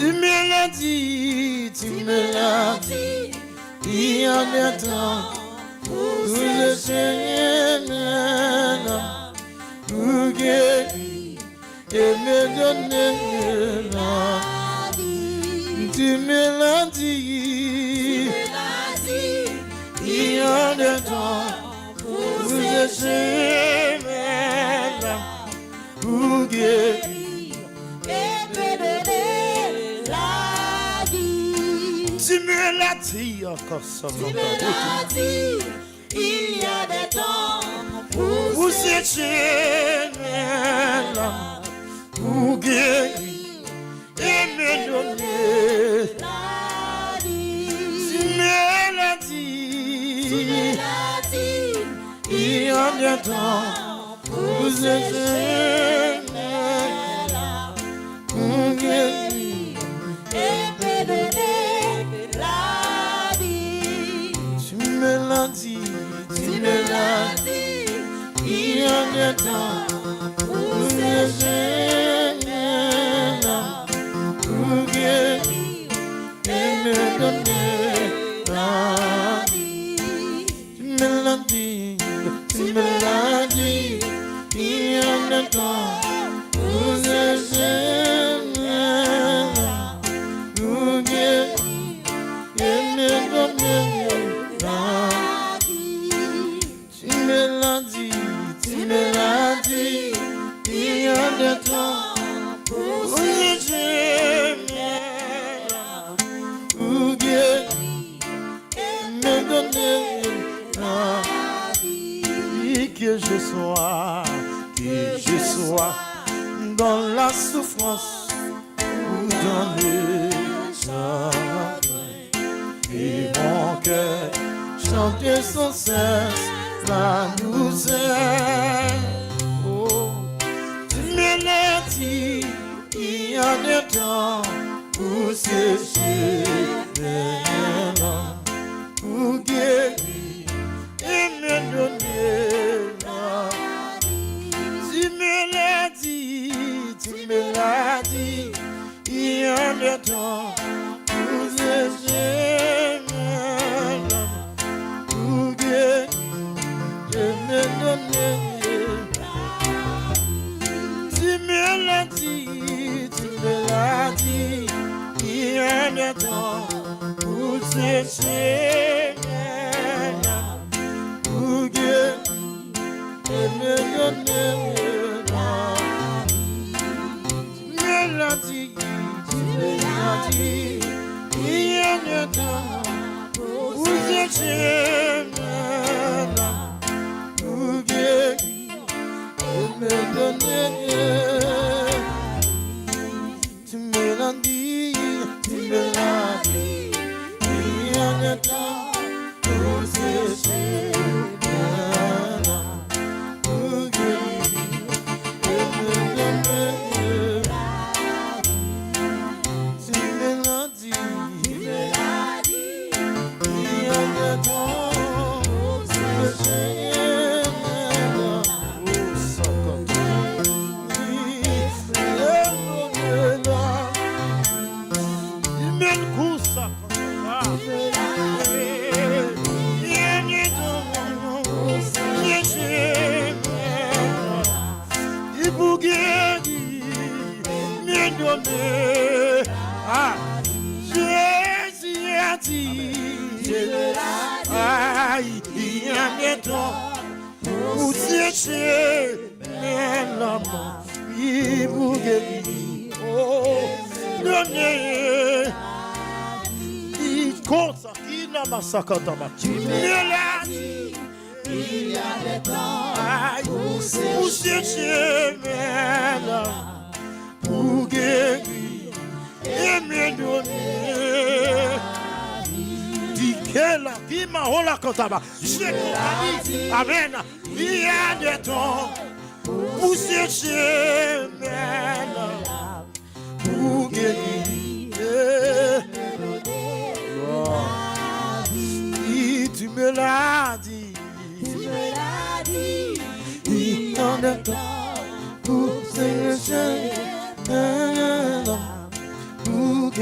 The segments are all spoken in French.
me l'as dit, tu me l'as dit. Il y a des temps pour le Seigneur, pour guérir et me donner la vie. Tu me l'as dit, il y a des temps pour le Seigneur, pour guérir. Tu me l'as dit encore ça. Tu me l'as dit, il y a des temps pour ce Seigneur-là, pour guérir et me donner la vie. Tu me l'as dit, il y a des temps pour ce Seigneur-là, pour guérir et me donner. Tu me l'as dit, il y a des temps pour ce Seigneur-là, pour guérir et me donner la vie. Tu me l'as dit, il y a des temps pour ce Seigneur-là, pour guérir et me donner la vie. Tu me l'as dit, il y a des temps pour ce Seigneur-là, pour guérir et me donner la vie. Que je sois dans la souffrance ou dans le chagrin. Et mon cœur chante sans cesse la douceur. Oh, tu me l'as dit, il y a des temps pour sécher les larmes, pour guérir et me donner la vie. Tu me l'as dit, il y a des temps pour sécher mes larmes, pour guérir et me donner la vie. Tu me l'as dit, il y a des temps pour sécher mes larmes, pour guérir et me donner la vie. Tu me l'as dit, il y a des temps pour sécher mes larmes, pour guérir et me donner. Tu me l'as dit, il y a des temps pour sécher mes larmes, pour guérir et me donner. Tu me l'as dit, il y a des temps pour sécher mes larmes, pour ah, Jésus a dit, il y a des temps pour sécher mes larmes, il vous guérit, oh, donner, il cause, il n'a pas ça quand on va. Tu me l'as dit, il y a des temps pour sécher mes larmes, pour guérir et me donner. Dis qu'elle a dit ma hola kotaba. J'ai dit, amen. Il y a des temps pour sécher mes larmes, pour guérir et me donner. Tu me l'as dit, il y a des temps pour sécher mes larmes, pour guérir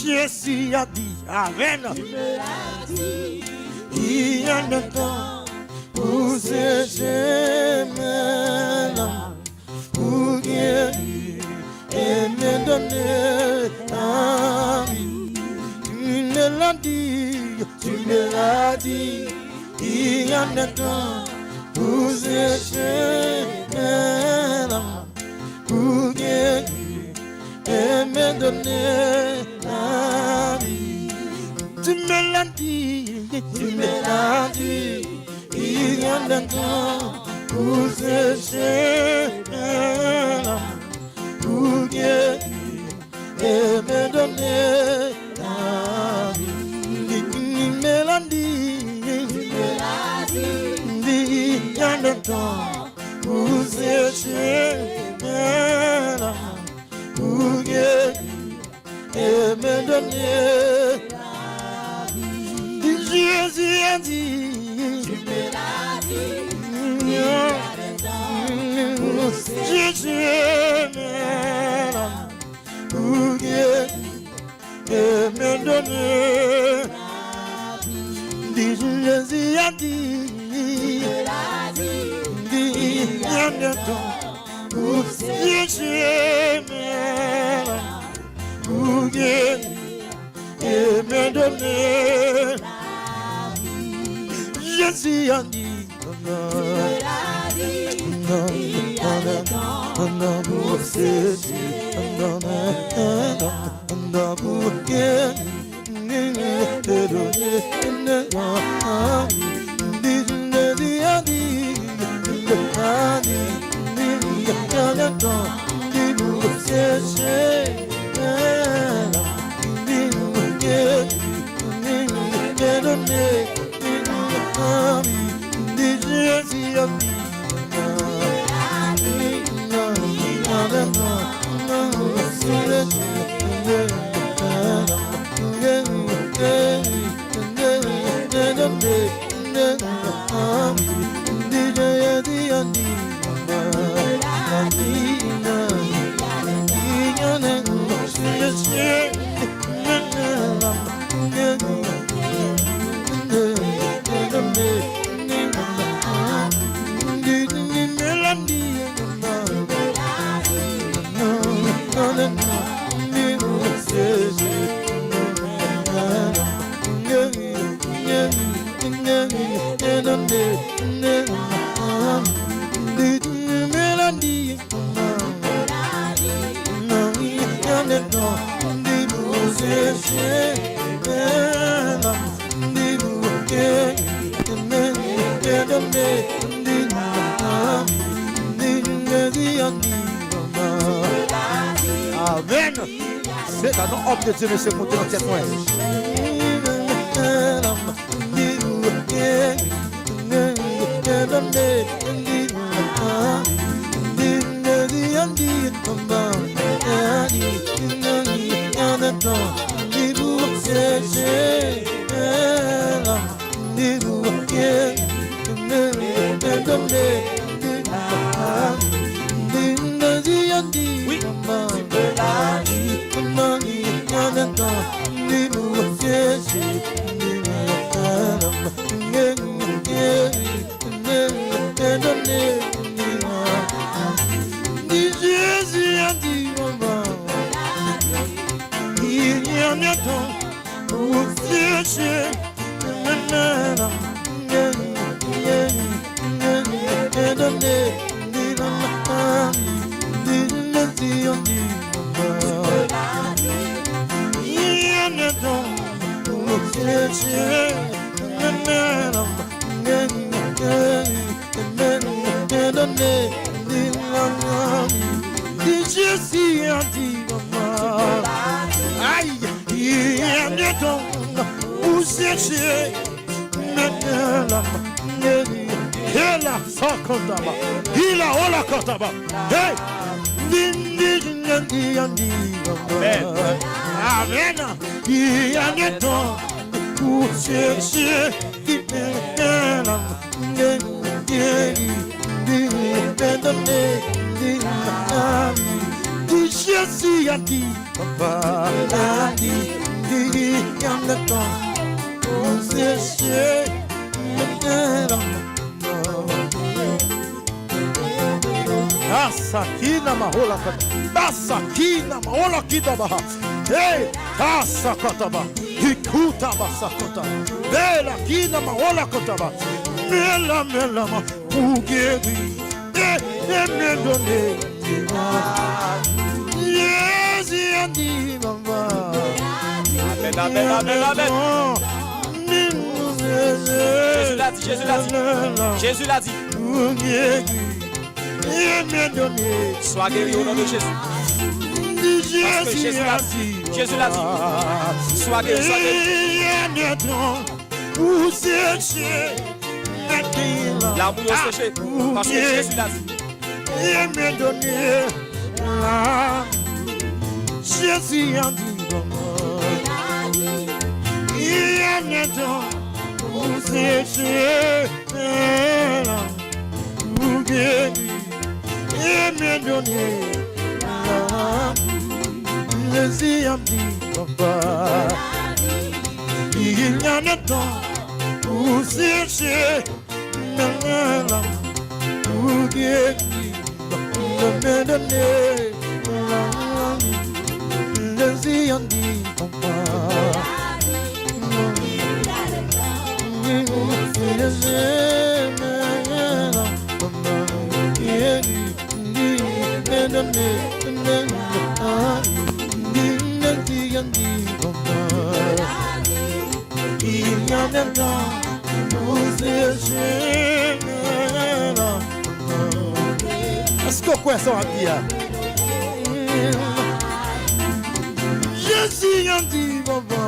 Jésus a dit, Amen. Il y a un temps pour sécher mes larmes, pour guérir et me donner la vie. Tu me l'as dit, il y a un temps pour sécher mes larmes, pour guérir et me donner la vie. Tu me l'as dit, il y a un temps pour sécher mes larmes, pour guérir et me donner la vie. Tu me l'as dit, il y a un temps pour sécher mes larmes, pour guérir et me donner la vie. Jésus a dit, tu me l'as dit, Jésus me l'a pour guérir et me donner la vie. Jésus a dit, il y a un temps pour Jésus me l'a pour guérir et me donner la vie. Jésus a dit, il y a un temps pour Jésus, pour guérir et te donner la vie. Jésus a dit, il y a un temps pour Jésus. Amen. C'est un nom de Dieu, monsieur, pour notre témoin. Oui. Jésus a dit, il y a un temps pour sécher. chercher, maintenant, il a sans comptable, il a on la comptable. Hey, amen, amen. Il y a des temps pour chercher, maintenant, Jésus a dit, papa a dit, il y a le temps pour chercher le Asakina mahola kata, asakina mahola kitabaha, hey, asakataba, ikuta basakota, bela kina mahola kotaba, mela mela ma, ugeri, me donne, yes, yandi mama, amen, amen, amen, amen. Jésus l'a dit, Jésus l'a dit, Jésus l'a dit. Sois guéri au nom de Jésus. Parce que Jésus l'a dit. Jésus l'a dit. Sois guéri, sois guéri. L'amour est séché. Parce que Jésus l'a dit. Jésus a dit. Il y a des temps pour sécher pour guérir et me donner Jésus a dit, papa, il y a des temps pour sécher pour guérir et me donner Jésus a dit, papa. Est-ce que quoi ça va dire? Jésus a dit, papa.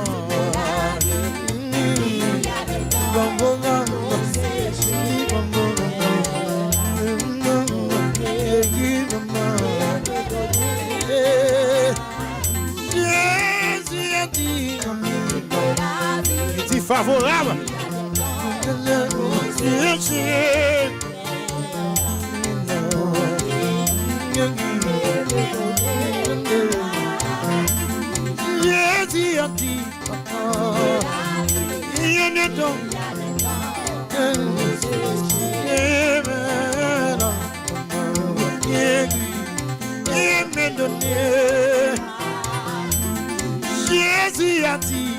C'est favorable. Jésus a dit, il y a des temps. Jésus a dit,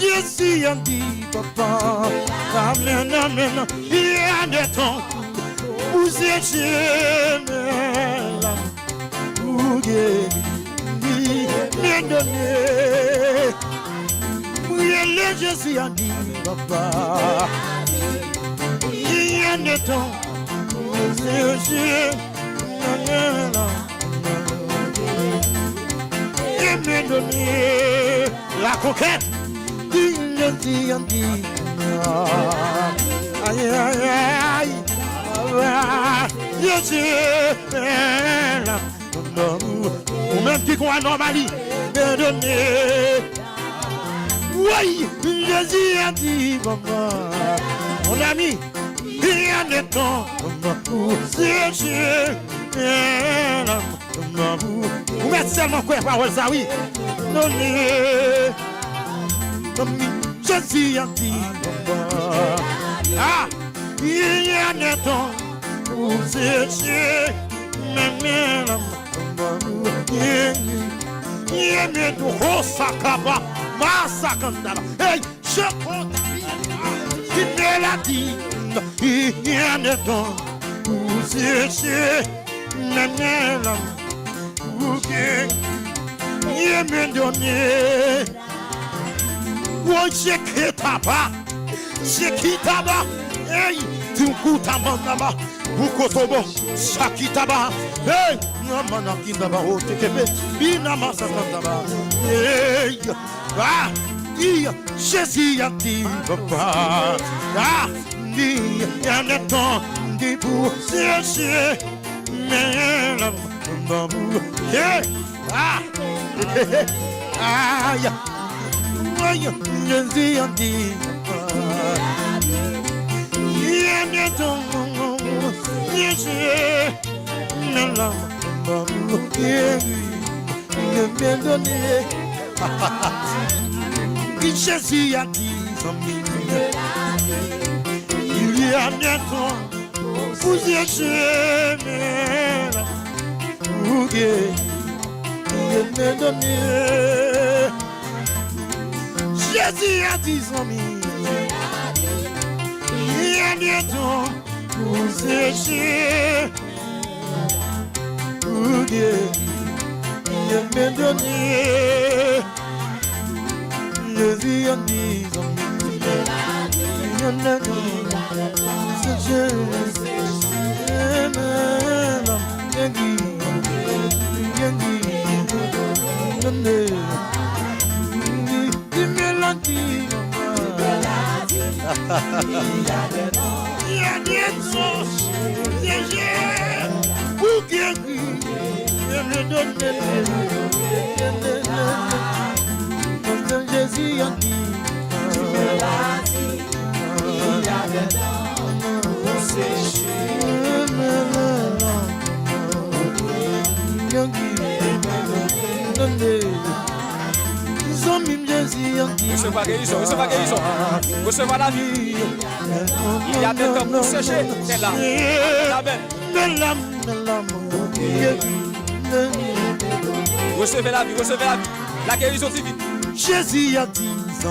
Jésus a dit, papa, amen, amen, il y a des temps, vous êtes là, vous guérir, me donner. Oui, le Jésus a dit, papa, il y a des temps, vous êtes là, et me donner la conquête. Jésus a dit, Aïe, aïe, aïe. Ou même qui croit normalie, pardonnez. Oui, Jésus a dit, maman, mon ami, il y a des temps pour sécher. Vous mettez seulement quoi, parole ça, oui. Donnez. Jésus a dit, maman, ah, il y a des temps pour sécher. Hey, je compte il me l'a dit, il y a des temps pour sécher, pour qu'il me donne. Oh, j'ai quitté tabac, hey, tu coûtes à mon tabac. Bukotobo, Sakitaba, hey, Namana Kindaba, Otekebe, Binama Sakataba, hey, ah, Jésus a dit, papa, ah, il y a le temps de vous sécher, mais hey, ah, aïe, Jésus a dit, il y a le temps. Jésus a dit, il y a bientôt vous Jésus me donné. Jésus a dit, il y a bientôt vous sécher, pour Dieu, il me donné. Jésus a dit, il y a des choses, pour guérir, je me donne Jésus a dit, il y a des dents pour sécher. Recevez guérison, recevez guérison. Recevez la vie. Il y a des temps pour sécher. C'est là. Amen. Recevez la vie, recevez la vie. La guérison divine. Jésus a dit, c'est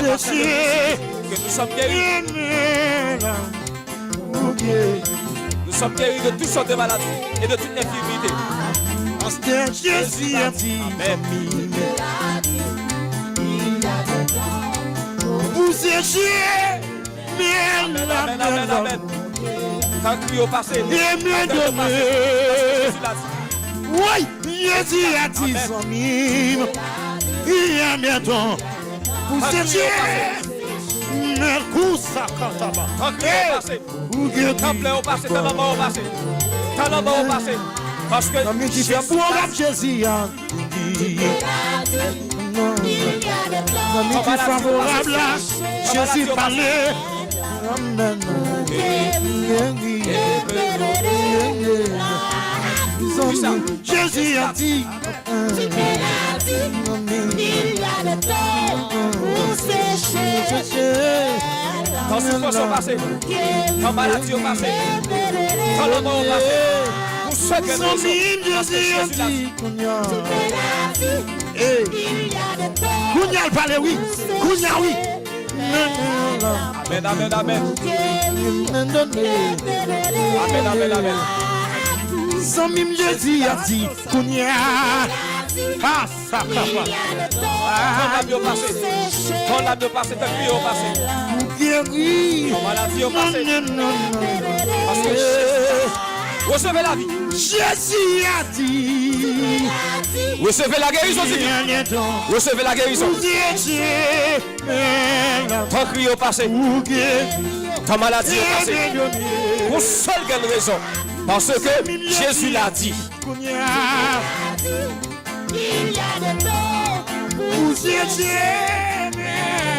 parce que nous sommes guéris. Nous sommes guéris de toutes sortes de maladies et de toute infirmité. Jésus a dit, vous séchez, amen, amen. Quand tu au passé, oui, Jésus a dit, il y a bientôt, vous séchez, quand tu au passé, ta maman au passé, parce que Jésus a dit, favorable, Jésus parlait. Amen. Jésus a dit, il y a le temps pour sécher. quand souffrance au passé, quand maladie au passé, quand la mort au passé, pour ceux que nous Jésus a dit, Kounia parle, oui, Kounia, oui. Amen, amen, amen. Amen, amen, amen. Samim Jésus a dit, Kounia, ah, ça, Quand la vie au passé, quand la vie au passé, ta vie au passé, guéri, quand maladie au passé, parce que Recevez la vie. Jésus a dit. Recevez la guérison divine. Recevez la guérison. Ton cri au passé. Ta maladie au passé. Pour seule bonne raison. Parce que Jésus l'a dit.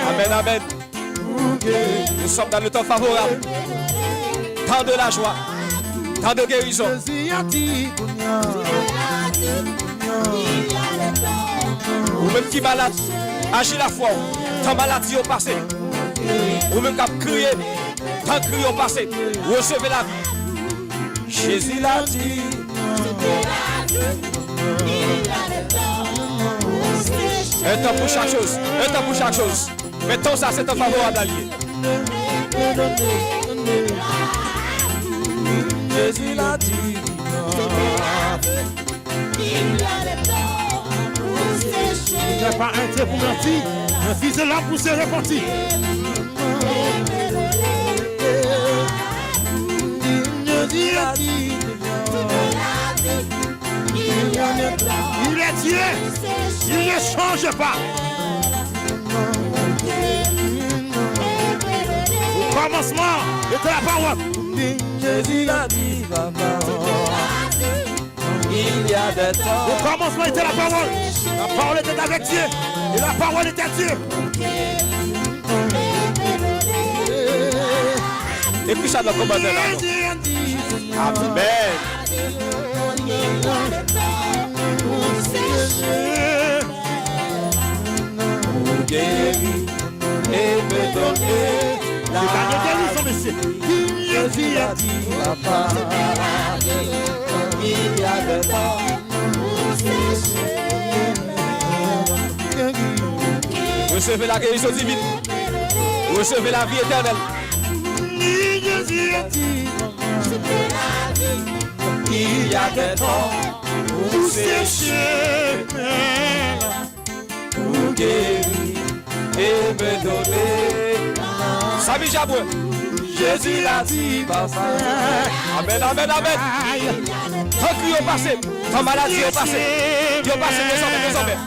Amen, amen. Nous sommes dans le temps favorable. Temps de la joie. Temps de guérison. Ou même qui malade, agis la foi. Ta maladie au passé. Ou même qui a crié, tant crié au passé. Recevez la vie. Jésus l'a dit. Un temps pour chaque chose. Un temps pour chaque chose. Mettons ça, c'est un favorable allié. Jésus l'a dit. Il n'y a pas un Dieu pour mentir. Un fils de l'âme pour se repentir. Jésus a dit. Il est Dieu. Il ne change pas. Au commencement était la parole. Jésus l'a dit, papa. Il y a des temps. Au commencement était la parole. La parole était avec Dieu. Et la parole était Dieu. Et puis ça doit commander là. Amen. Pour guérir et me donner la guérison, monsieur. Jésus a dit, papa, il y a des temps. Recevez la guérison divine. Recevez la vie éternelle. Jésus a dit, il y a des temps pour sécher, pour guérir et me donner. Sami Jaboué, Jésus l'a dit, papa. Amen, amen, amen. Tant cri au passé, tant maladie au passé, Dieu au passé, désormais.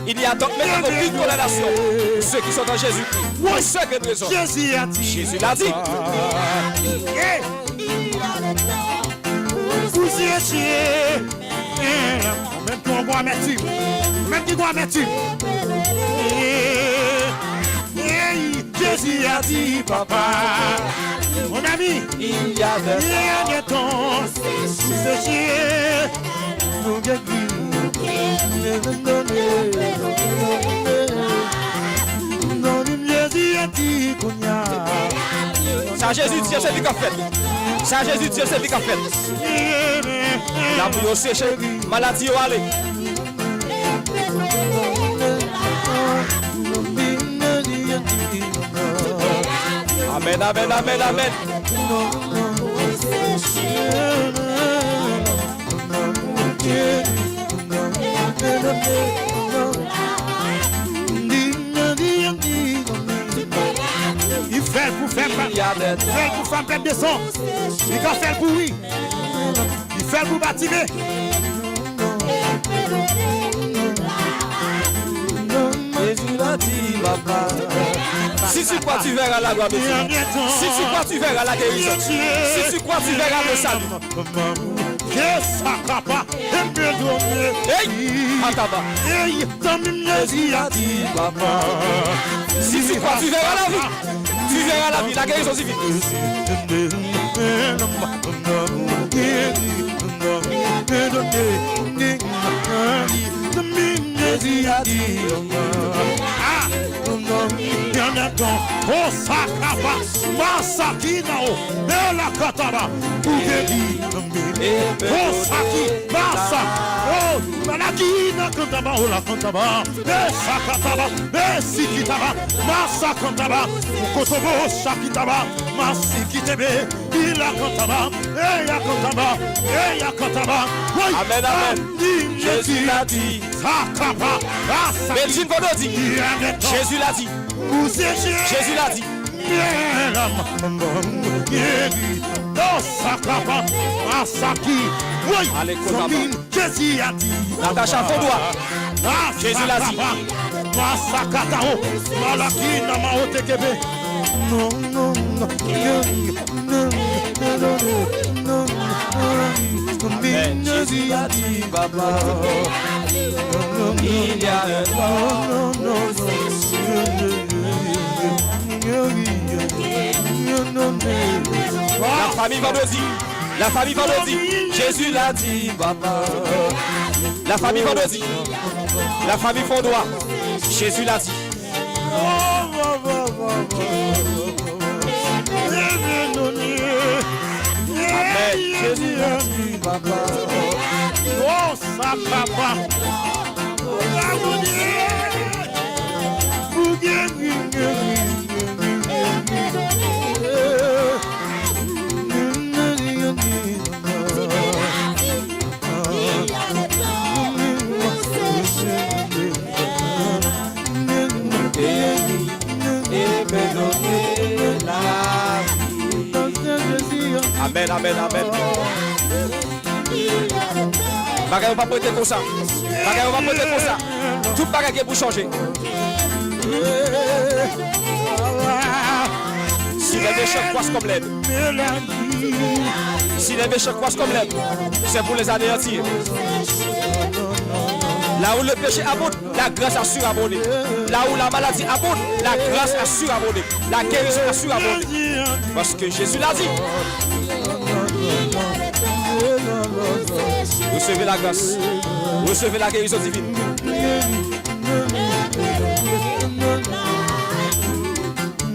Il y a donc maintenant aucune condamnation pour ceux qui sont en Jésus-Christ. Pour ceux qui raison. Jésus a dit. Jésus l'a dit. Vous étiez. Même qui on va mettre. Même qui on va mettre. Jésus a dit, papa. Mon ami, il y a des temps. Vous étiez. Nous ça Jésus Dieu c'est lui qui a fait. Ça Jésus Dieu c'est lui qui a fait. La bouille séché, maladie au aller. Amen, amen, amen, amen. Il fait pour faire faire des sons. Il va faire pour oui. Il fait pour bâtir. Jésus l'a dit, papa. Si tu crois, tu verras la gloire de Dieu. Si tu crois, tu verras la guérison. Si tu crois, tu verras le salut. Hey, Ataba. Jésus a dit, papa. Si tu crois, tu verras la vie. Tu verras la vie, la guérison divine. Jésus a dit, oh sakaba, masakina o, la kataba, oh saki, masa, oh malakina kantaba, oh la kantaba, sakataba, sikitaba, masa kantaba, kosobo sakitaba, masikitebe, ila kantaba, ya kantaba, ya kantaba. Amen, amen. Jésus l'a dit. Sakaba, Jésus l'a dit. Jésus l'a dit. Allez, Kodama. Jésus a dit. Natacha Fondois. Jésus l'a dit. Masakatao, Malakina Maotekebe. Non, non, non, non, Amen. Jésus a dit, papa. Il y a un La famille vendredi. La famille vendredi. Jésus l'a dit, papa. La famille vendredi. La famille Fondois. Jésus l'a dit. Amen. Jésus l'a dit, papa. Oh, ça, papa. Amen, amen, amen. Bagay on va prêter comme ça. Bagay on va prêter comme ça. Tout bagay est pour changer. Si les méchants croissent comme l'aide. Si les méchants croissent comme l'aide, c'est pour les anéantir. Là où le péché abonde, la grâce a surabondé. Là où la maladie abonde, la grâce a surabondé. La guérison a surabondé. Parce que Jésus l'a dit. Recevez la grâce. Recevez la guérison divine.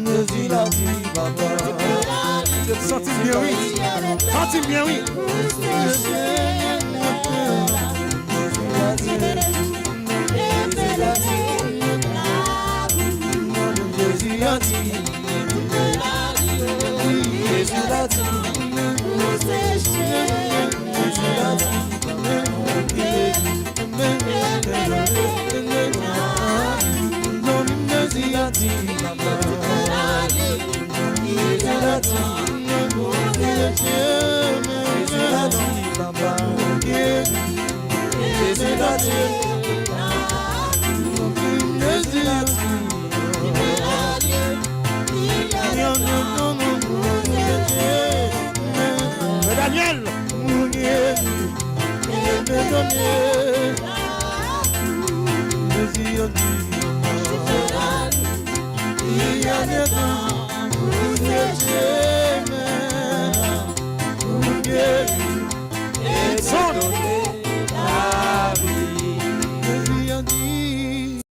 Jésus l'a dit, papa. Sentez bien, oui. Sentez bien, oui. Jésus a dit, Jésus l'a dit, Daniel. Il y a des temps où